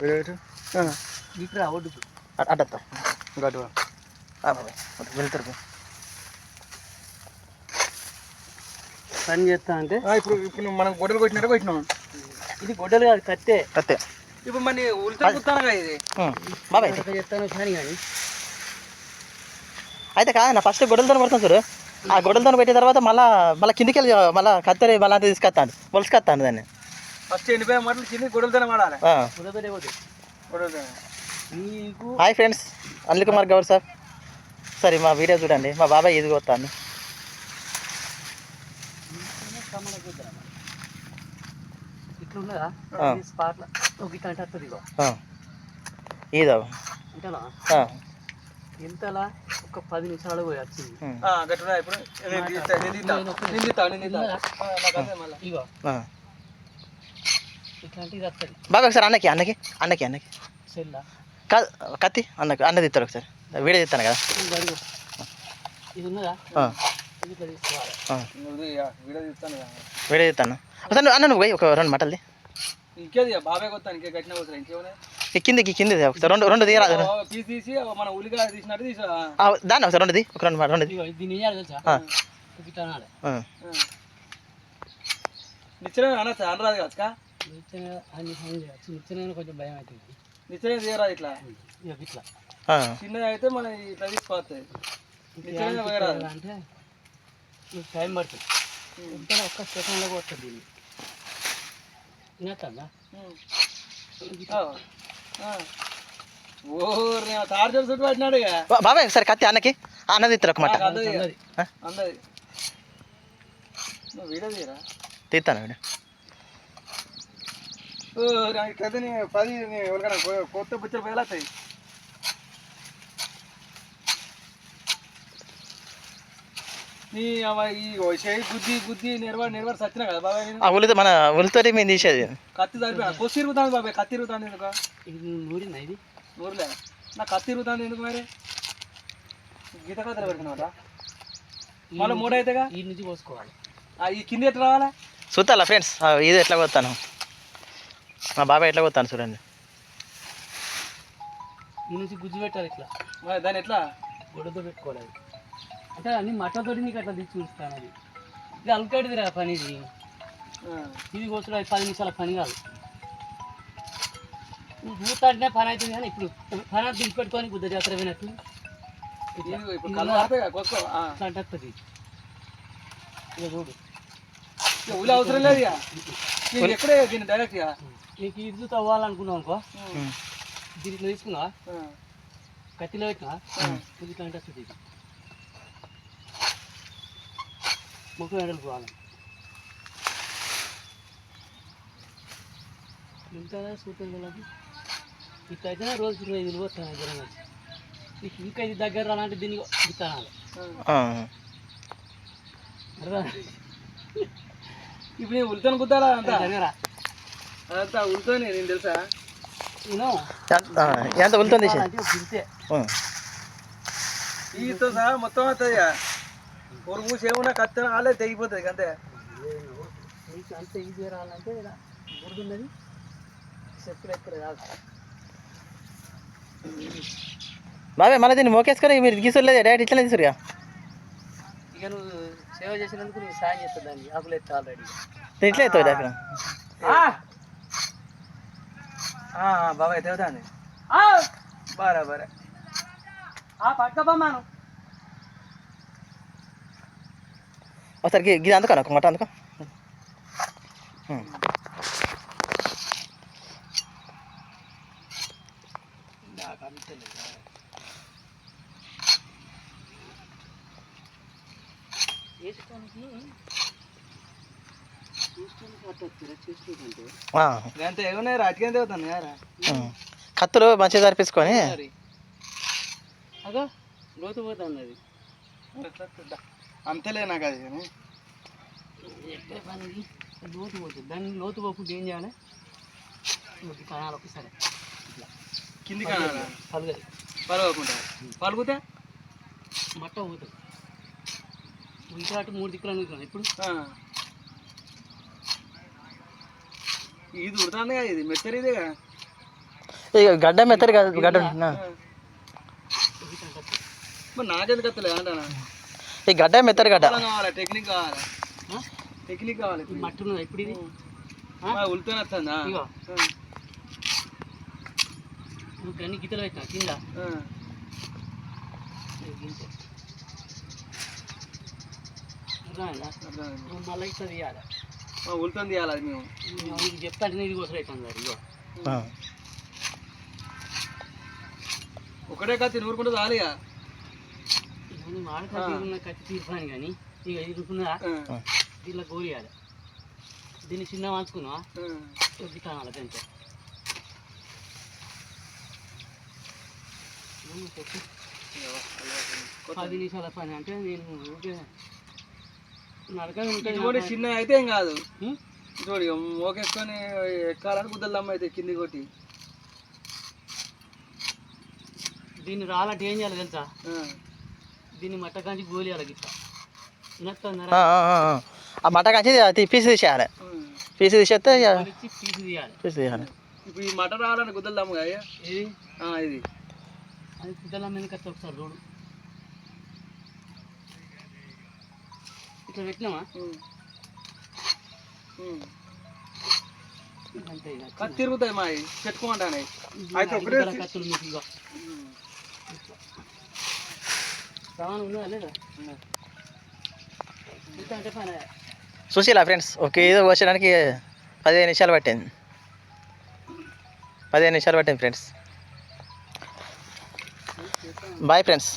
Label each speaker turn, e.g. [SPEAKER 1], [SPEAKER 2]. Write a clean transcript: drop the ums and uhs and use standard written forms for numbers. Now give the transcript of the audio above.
[SPEAKER 1] ఇక్కడ ఒడ్డుకు
[SPEAKER 2] అడ్డత్తా గడ్డు వెళ్తారు
[SPEAKER 1] పని చేస్తా అంటే
[SPEAKER 2] ఇప్పుడు మనం గొడ్డలు కొట్టినట్టు కొట్టినాం.
[SPEAKER 1] ఇది గొడ్డలు కాదు, కత్తే.
[SPEAKER 2] కత్తే
[SPEAKER 1] ఇప్పుడు మరి ఉల్టా కుత్తాను ఇది
[SPEAKER 2] బాబాయ్
[SPEAKER 1] చెప్తాను కానీ కానీ
[SPEAKER 2] అయితే కాదన్న ఫస్ట్ గొడ్డలతో కొడతాం చూడు. ఆ గొడ్డలతో పెట్టిన తర్వాత మళ్ళీ కిందికి వెళ్ళి మళ్ళీ కత్తెర మళ్ళీ అంతా తీసుకొస్తాను మొలుసుకొస్తాను దాన్ని.
[SPEAKER 1] ఫస్ట్ ఎండిపోయే మాటలు కింద గొడ్డలతోనే వాడాలి.
[SPEAKER 2] Hi friends, Anil Kumar Goud sir. సరే మా వీడియో చూడండి. మా బాబాయ్ ఇది కొత్తాను.
[SPEAKER 1] ఇట్లున్నదా స్పాట్లో ఇట్లా అంటే వస్తుంది.
[SPEAKER 2] ఇదో
[SPEAKER 1] ఇంతలా ఒక 10 నిమిషాలు పోయి వచ్చింది. ఇట్లాంటిది వస్తుంది
[SPEAKER 2] బాగా. ఒకసారి అన్నకి
[SPEAKER 1] చెల్ల
[SPEAKER 2] కాదు కత్తి అన్నది ఇస్తారు. ఒకసారి వీడియో తీస్తాను కదా.
[SPEAKER 1] ఇది ఉన్నదా
[SPEAKER 2] వీడియో తీస్తాను. ఒకసారి అన్న నువ్వు పోయి ఒక 2 మటల్ది
[SPEAKER 1] ఇంకేది బాబాయ్ కొత్త ఇంకే గట్టిన పోతారు. ఇంకేమైనా
[SPEAKER 2] కింది ఒకసారి రెండు తీయరాదు.
[SPEAKER 1] పీస్ తీసి మన ఉల్లిగా తీసినట్టు తీసి
[SPEAKER 2] దాన్ని ఒకసారి రెండు
[SPEAKER 1] దీన్ని వేయాలి తెలుసా. ఇట్లా అనాలి నిచ్చెన అనొచ్చా అనరాదు కదా. నిచ్చెన కొంచెం భయం అవుతుంది. నిచ్చెన తీయరాదు ఇట్లా ఇట్లా చిన్నది అయితే మన ఇట్లా తీసుకోవస్తుంది. అంటే టైం పడుతుంది. ఇంత ఒక్క సెకండ్లో వస్తుంది దీన్ని తినేస్తుందా. చార్జర్ చుట్టూ పట్టినాడు
[SPEAKER 2] బాబాయ్. ఒకసారి కత్తి అన్నది ఇస్తారు ఒక మాట
[SPEAKER 1] అందది. నువ్వు వీడియో తీయరా?
[SPEAKER 2] తీస్తాను వీడియో.
[SPEAKER 1] ఎవరికైనా కొత్త బుచ్చలు పేలాతాయి. నీ ఈ గుద్ది నిర్వర్ సచ్చినా కదా బాబాయ్.
[SPEAKER 2] ఉల్లితో మన ఉల్లితో మేము తీసేది.
[SPEAKER 1] కత్తి సరిపోయినా కొసి ఇరుగుతాను బాబాయ్. కత్తి ఇరుగుతాను ఎందుకు? నూరిందా ఇది? నూరులే నా కత్తి ఇరుగుతాను ఎందుకు మరి? గీత కథలు పెడుతున్నావురా. మళ్ళీ 3 అవుతాయిగా. ఈ నుంచి పోసుకోవాలి. ఈ కింద ఎట్లా రావాలా
[SPEAKER 2] చూస్తాలా ఫ్రెండ్స్. ఇది ఎట్లా కొత్తాను మా బాబాయ్ ఎట్లా కొత్తాను చూడండి.
[SPEAKER 1] ఈ నుంచి గుజ్జు పెట్టాలి ఇట్లా. దాన్ని ఎట్లా గొడవతో పెట్టుకోవాలి. అంటే అన్ని మటతోటి నీకు అట్లా తెచ్చి చూస్తాను. అది ఇది అల్లుకడిదిరా పని. ఇది కోసం 10 నిమిషాల పని కాదు. నువ్వు చూస్తాంటే పని అవుతుంది. కానీ ఇప్పుడు పని దించి పెట్టుకొని బుద్ధ జాతర పోయినట్టు వస్తుంది. ఇక చూడు ఊళ్ళో అవసరం లేదు. ఇక ఎక్కడే దీన్ని డైరెక్ట్ నీకు ఇది తవ్వాలనుకున్నావు అనుకో. దీంట్లో తీసుకున్నా కత్తిలో పెట్టినా ఇట్లా అంటే వస్తుంది. ఇది ముఖం ఎండలు పోవాలి. ఇంత సూపర్ వాళ్ళకి ఇట్లా అయితేనే రోజు 25 పోతాను జరంగా. ఇంకా ఇది దగ్గర రాలంటే దీన్ని ఇస్తాను. ఇప్పుడు నేను ఉల్తాను కుద్దాలా అంతా దగ్గర అదంతా ఉల్తోనే. నేను తెలుసా
[SPEAKER 2] ఎంత ఉల్తుంది
[SPEAKER 1] ఈతో సహా మొత్తం వస్తుంది. పొరుగు మూసి ఏమన్నా కత్తిన వాళ్ళే తెగిపోతుంది అంతే. అంతే ఈజీ రావాలంటే బురదున్నది చెప్పులు ఎక్కడ కాదు
[SPEAKER 2] బాబాయ్. మళ్ళీ దీన్ని మోకేసుకొని మీరు గీసులేదు డైరెక్ట్ ఇట్లనే తీసుకురుగా.
[SPEAKER 1] ఇక నువ్వు సేవ చేసినందుకు నీకు సాయం చేస్తుంది. దాన్ని ఆకులు ఎత్తా ఆల్రెడీ
[SPEAKER 2] ఇట్లా అవుతుంది అక్కడ
[SPEAKER 1] బాబాయ్ తెవుతాంది బరాబరే. పట్టుకోమాను
[SPEAKER 2] ఒకసారి గిది అందుకని ఒక మట అందుకో. కత్తులు మంచిగా సరిపించుకొని
[SPEAKER 1] అదో లోతు పోతుంది. అది అంతలే నాకు అది కానీ పనికి లోతు పోతుంది. దాన్ని లోతు పోకుండా ఏం చేయాలి? కనాలి ఒకసారి ఇట్లా కింది కనాలి. పలుగది పలవకుండా పలుగుతే మట్ట పోతుంది. ఇంకా అటు 3 దిక్కులు అనుకున్నాను. ఇప్పుడు ఇది ఉడతాను కదా. ఇది మెత్తరిదేగా.
[SPEAKER 2] ఇక గడ్డ మెత్తడి కాదు గడ్డ
[SPEAKER 1] మరి నాకెందుకు వస్తలేదు అంటానా
[SPEAKER 2] ఈ గడ్డ మెత్తడి గడ్డ
[SPEAKER 1] కావాలి టెక్నిక్ కావాలి టెక్నిక్ కావాలి
[SPEAKER 3] మట్టి ఉన్నదా ఇప్పుడు ఇది
[SPEAKER 1] ఉల్తోనే వస్తుందా
[SPEAKER 3] ఇగో నువ్వు అన్ని గీతలు పెట్టినా కింద గింతే అర్థమైందా నువ్వు మళ్ళీ ఇట్లా తీయాలి
[SPEAKER 1] ఉల్తోని తీయాలి అది మేము
[SPEAKER 3] నీకు చెప్తాంటే ఇది కోసం అవుతుంది అది ఇగో
[SPEAKER 1] ఒకటే కత్తి నూరుకుంటే చాలిగా
[SPEAKER 3] మాడకత్తి కత్తి తీర్పాను కానీ ఇక ఇరుకున్నదా దీనిలో గోలియాలి దీన్ని చిన్న మార్చుకున్నా కొద్ది కావాలి అంతే 10 నిమిషాల పని అంటే నేను ఊరికే
[SPEAKER 1] నడక చిన్న అయితే ఏం కాదు చూడు మోకేసుకొని ఎక్కాలని గుద్దలు అయితే కింది కొట్టి
[SPEAKER 3] దీన్ని రాలంటే ఏం చేయాలి తెలుసా దీన్ని మట్ట కాంచి గోలియాలి గిట్ట
[SPEAKER 2] ఆ మట కాంచి పీసు తీసేయాలి పీసు తీసేస్తే
[SPEAKER 3] పీసు తీయాలి
[SPEAKER 2] పీసు తీయాలి
[SPEAKER 1] ఇప్పుడు ఈ మట రావాలని గుద్దలు దమ్ము కదా
[SPEAKER 3] ఇది
[SPEAKER 1] ఇది
[SPEAKER 3] అది గుద్దల మీద కత్తి ఒకసారి చూడు ఇట్లా పెట్టినామా అంతే ఇక
[SPEAKER 1] కత్తి తిరుగుతాయి మా పెట్టుకోమంటాను అయితే ఒకటే
[SPEAKER 3] కత్తులు మీకు ఇక సామాను ఉందా లేదా ఇంకా అంటే పని
[SPEAKER 2] చూసిలా ఫ్రెండ్స్ ఒక ఇది వచ్చడానికి 15 నిమిషాలు పట్టింది 15 నిమిషాలు పట్టింది ఫ్రెండ్స్ బాయ్ ఫ్రెండ్స్